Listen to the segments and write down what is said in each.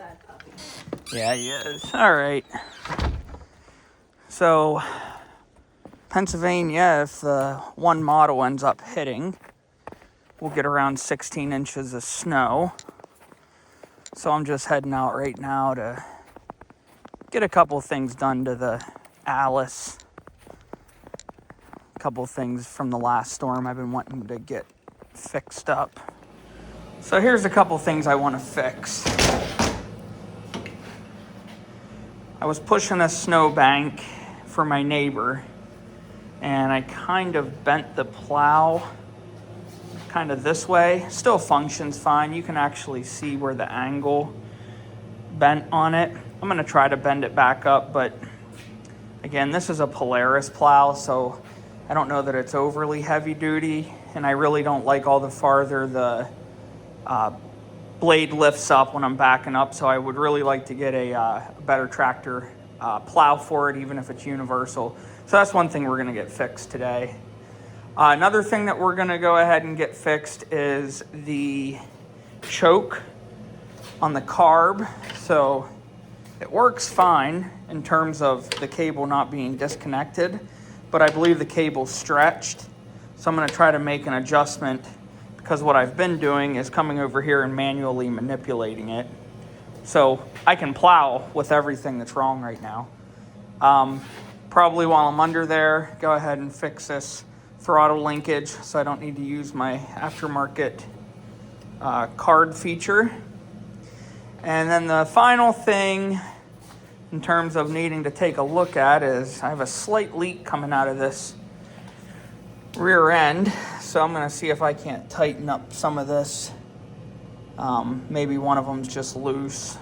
sad puppy. Yeah, he is. All right. So, Pennsylvania, if the one model ends up hitting, we'll get around 16 inches of snow. So I'm just heading out right now to get a couple things done to the Alice. A couple things from the last storm I've been wanting to get fixed up. So here's a couple things I want to fix. I was pushing a snowbank for my neighbor, and I kind of bent the plow kind of this way. Still functions fine. You can actually see where the angle bent on it. I'm going to try to bend it back up, but again, this is a Polaris plow, so I don't know that it's overly heavy duty, and I really don't like all the farther the blade lifts up when I'm backing up, so I would really like to get a better tractor plow for it, even if it's universal. So that's one thing we're going to get fixed today. Another thing that we're going to go ahead and get fixed is the choke on the carb. So it works fine in terms of the cable not being disconnected, but I believe the cable's stretched. So I'm going to try to make an adjustment, because what I've been doing is coming over here and manually manipulating it. So I can plow with everything that's wrong right now. Probably while I'm under there, go ahead and fix this throttle linkage so I don't need to use my aftermarket card feature. And then the final thing in terms of needing to take a look at is I have a slight leak coming out of this rear end. So I'm going to see if I can't tighten up some of this. Maybe one of them's just loose.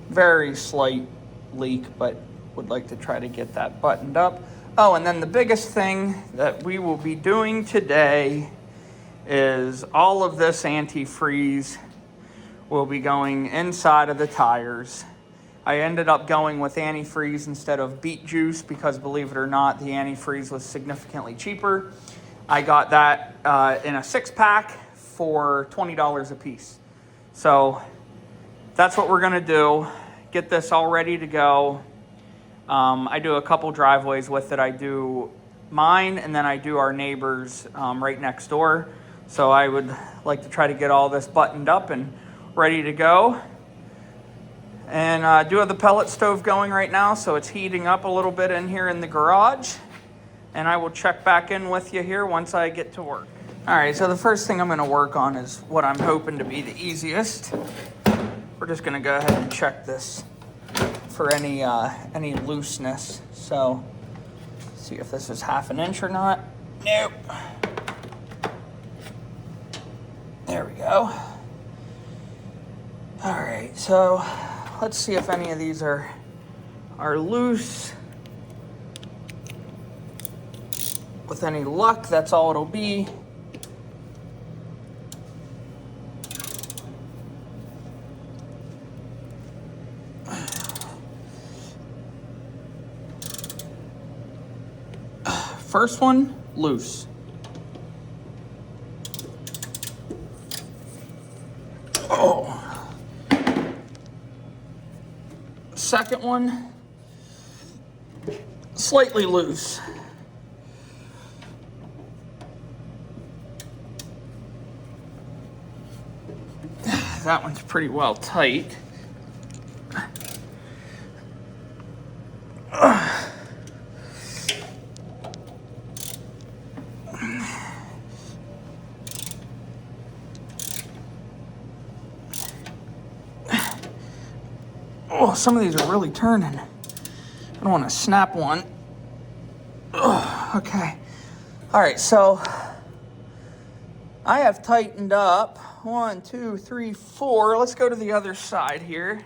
Very slight leak, but would like to try to get that buttoned up. Oh, and then the biggest thing that we will be doing today is all of this antifreeze will be going inside of the tires. I ended up going with antifreeze instead of beet juice because, believe it or not, the antifreeze was significantly cheaper. I got that in a 6-pack for $20 a piece. So that's what we're going to do. Get this all ready to go. I do a couple driveways with it. I do mine, and then I do our neighbors right next door. So I would like to try to get all this buttoned up and ready to go. And I do have the pellet stove going right now, so it's heating up a little bit in here in the garage. And I will check back in with you here once I get to work. All right, so the first thing I'm going to work on is what I'm hoping to be the easiest. We're just going to go ahead and check this for any looseness. So, see if this is 1/2 inch or not. Nope. There we go. All right, so let's see if any of these are loose. With any luck, that's all it'll be. First one, loose. Oh. Second one, slightly loose. That one's pretty well tight. Oh, some of these are really turning. I don't want to snap one. Oh, okay. All right, so I have tightened up 1, 2, 3, 4. Let's go to the other side here.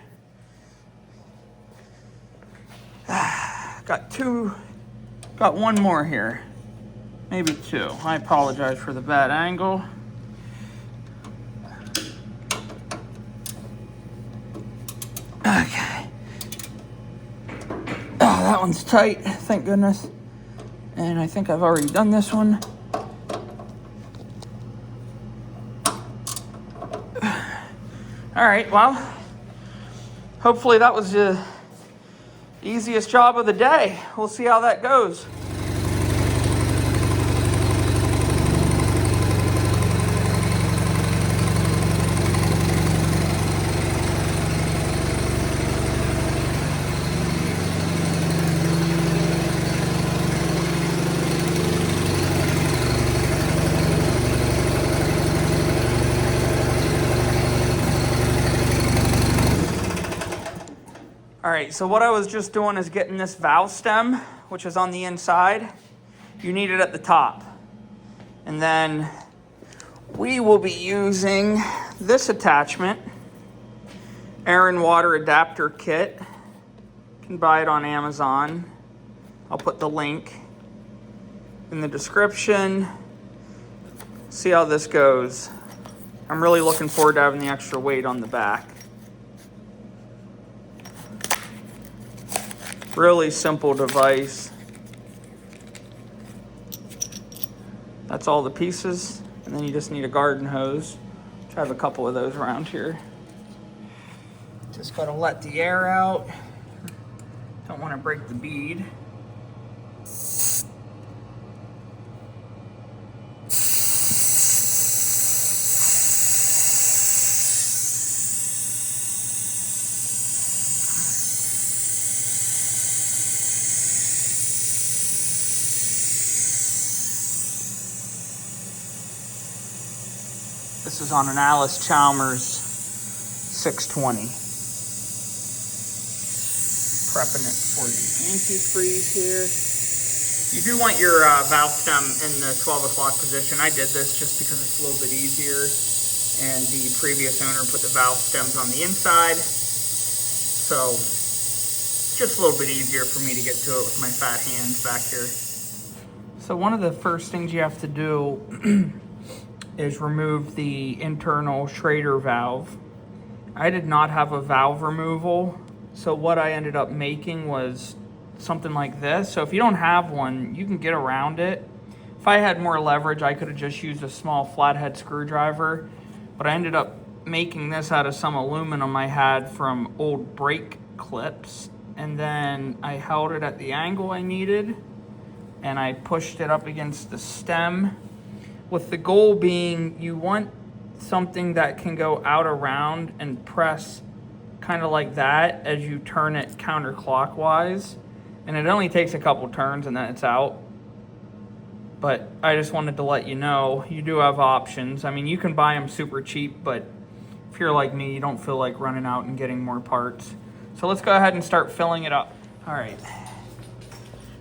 Got one more here. Maybe 2. I apologize for the bad angle. Okay. Oh, that one's tight, thank goodness. And I think I've already done this one. All right, well, hopefully that was the easiest job of the day. We'll see how that goes. All right, so what I was just doing is getting this valve stem, which is on the inside. You need it at the top. And then we will be using this attachment, air and water adapter kit. You can buy it on Amazon. I'll put the link in the description. See how this goes. I'm really looking forward to having the extra weight on the back. Really simple device. That's all the pieces. And then you just need a garden hose. I have a couple of those around here. Just gotta let the air out. Don't want to break the bead. This is on an Alice Chalmers 620. Prepping it for the antifreeze here. You do want your valve stem in the 12 o'clock position. I did this just because it's a little bit easier. And the previous owner put the valve stems on the inside. So, just a little bit easier for me to get to it with my fat hands back here. So one of the first things you have to do is remove the internal Schrader valve. I did not have a valve removal, so what I ended up making was something like this. So if you don't have one, you can get around it. If I had more leverage, I could have just used a small flathead screwdriver, but I ended up making this out of some aluminum I had from old brake clips, and then I held it at the angle I needed, and I pushed it up against the stem, with the goal being you want something that can go out around and press kind of like that as you turn it counterclockwise. And it only takes a couple turns and then it's out. But I just wanted to let you know, you do have options. I mean, you can buy them super cheap, but if you're like me, you don't feel like running out and getting more parts. So let's go ahead and start filling it up. All right,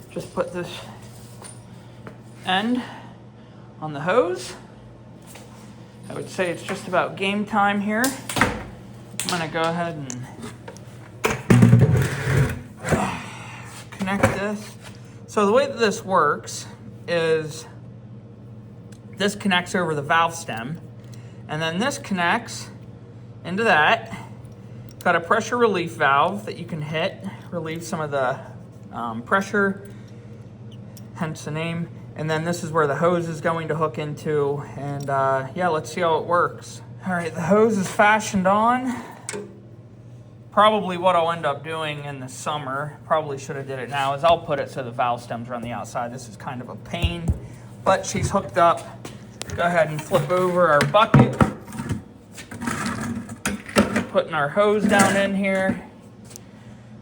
just put this end on the hose. I would say it's just about game time here. I'm gonna go ahead and connect this. So the way that this works is this connects over the valve stem, and then this connects into that. Got a pressure relief valve that you can hit, relieve some of the pressure, hence the name. And then this is where the hose is going to hook into, and yeah, let's see how it works. All right, the hose is fashioned on. Probably what I'll end up doing in the summer, probably should have did it now, is I'll put it so the valve stems are on the outside. This is kind of a pain, but she's hooked up. Go ahead and flip over our bucket. Putting our hose down in here.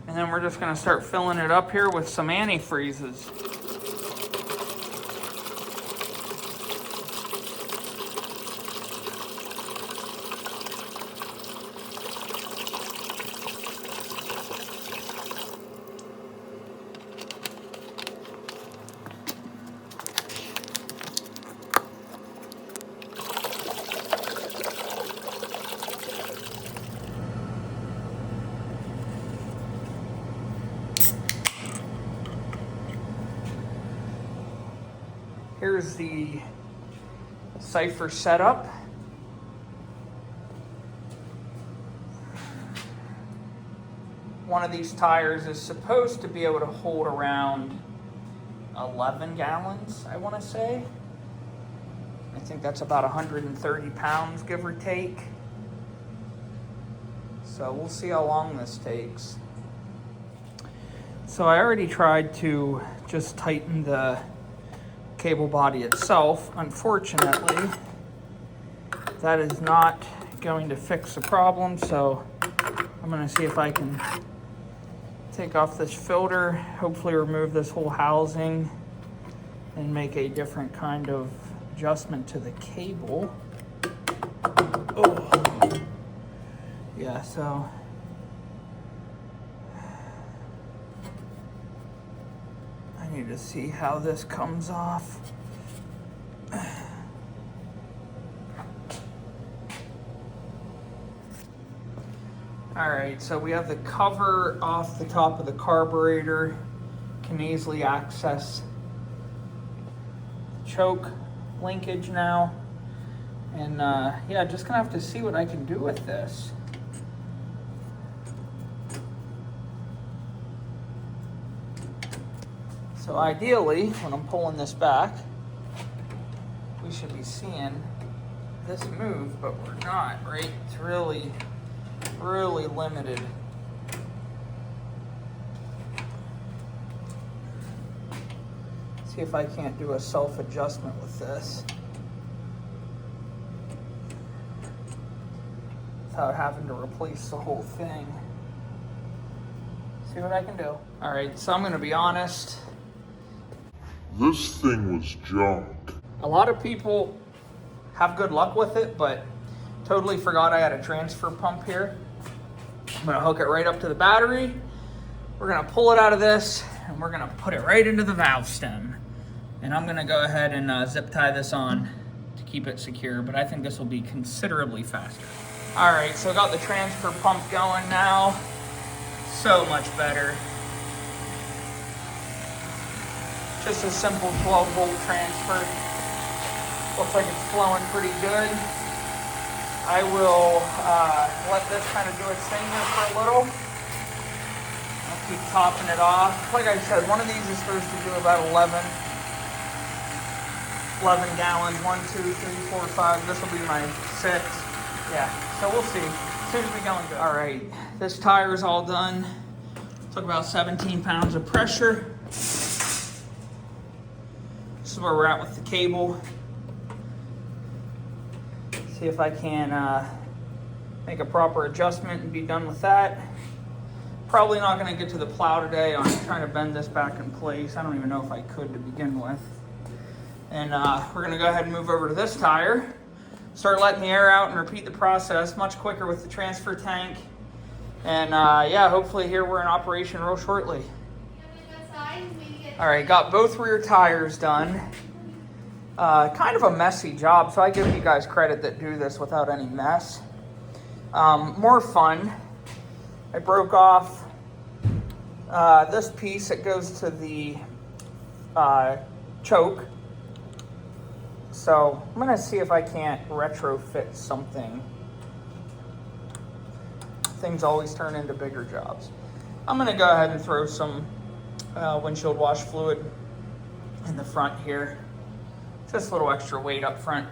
And then we're just gonna start filling it up here with some antifreezes. Here's the cipher setup. One of these tires is supposed to be able to hold around 11 gallons, I want to say. I think that's about 130 pounds, give or take. So we'll see how long this takes. So I already tried to just tighten the cable body itself. Unfortunately, that is not going to fix the problem. So I'm gonna see if I can take off this filter, hopefully remove this whole housing and make a different kind of adjustment to the cable. Oh, yeah, so I need to see how this comes off. All right, so we have the cover off the top of the carburetor. Can easily access the choke linkage now. And yeah, just gonna have to see what I can do with this. So ideally, when I'm pulling this back, we should be seeing this move, but we're not, right? It's really limited. See if I can't do a self-adjustment with this without having to replace the whole thing. See what I can do. All right, so I'm gonna be honest. This thing was junk. A lot of people have good luck with it, but totally forgot I had a transfer pump here. I'm gonna hook it right up to the battery. We're gonna pull it out of this and we're gonna put it right into the valve stem. And I'm gonna go ahead and zip tie this on to keep it secure, but I think this will be considerably faster. All right, so got the transfer pump going now. So much better. Just a simple 12-volt transfer. Looks like it's flowing pretty good. I will let this kind of do its thing here for a little. I'll keep topping it off. Like I said, one of these is supposed to do about 11 gallons. 1, 2, 3, 4, 5. This will be my 6. Yeah, so we'll see. As soon as we go into it. All right, this tire is all done. Took about 17 pounds of pressure. This is where we're at with the cable. See if I can make a proper adjustment and be done with that. Probably not gonna get to the plow today. I'm trying to bend this back in place. I don't even know if I could to begin with. And we're gonna go ahead and move over to this tire. Start letting the air out and repeat the process much quicker with the transfer tank. And yeah, hopefully here we're in operation real shortly. All right, got both rear tires done. Kind of a messy job, so I give you guys credit that do this without any mess. More fun. I broke off this piece that goes to the choke. So I'm gonna see if I can't retrofit something. Things always turn into bigger jobs. I'm gonna go ahead and throw some windshield wash fluid in the front here. Just a little extra weight up front.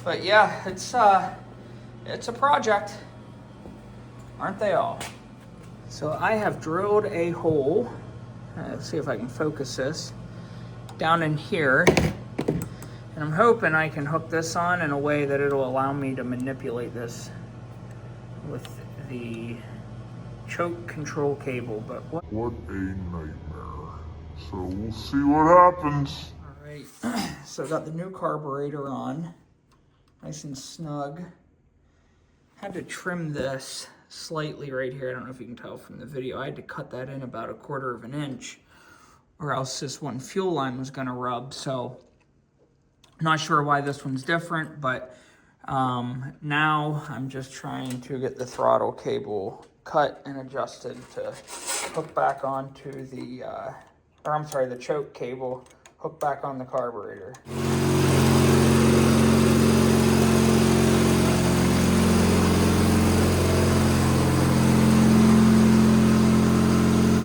But yeah, it's a project. Aren't they all? So I have drilled a hole. Let's see if I can focus this. Down in here. And I'm hoping I can hook this on in a way that it'll allow me to manipulate this with the choke control cable. But what a nightmare. So we'll see what happens. All right, so I got the new carburetor on, nice and snug. Had to trim this slightly right here. I don't know if you can tell from the video. I had to cut that in about 1/4 of an inch or else this one fuel line was gonna rub. So not sure why this one's different, but now I'm just trying to get the throttle cable cut and adjusted to hook back onto the, the choke cable, hook back on the carburetor.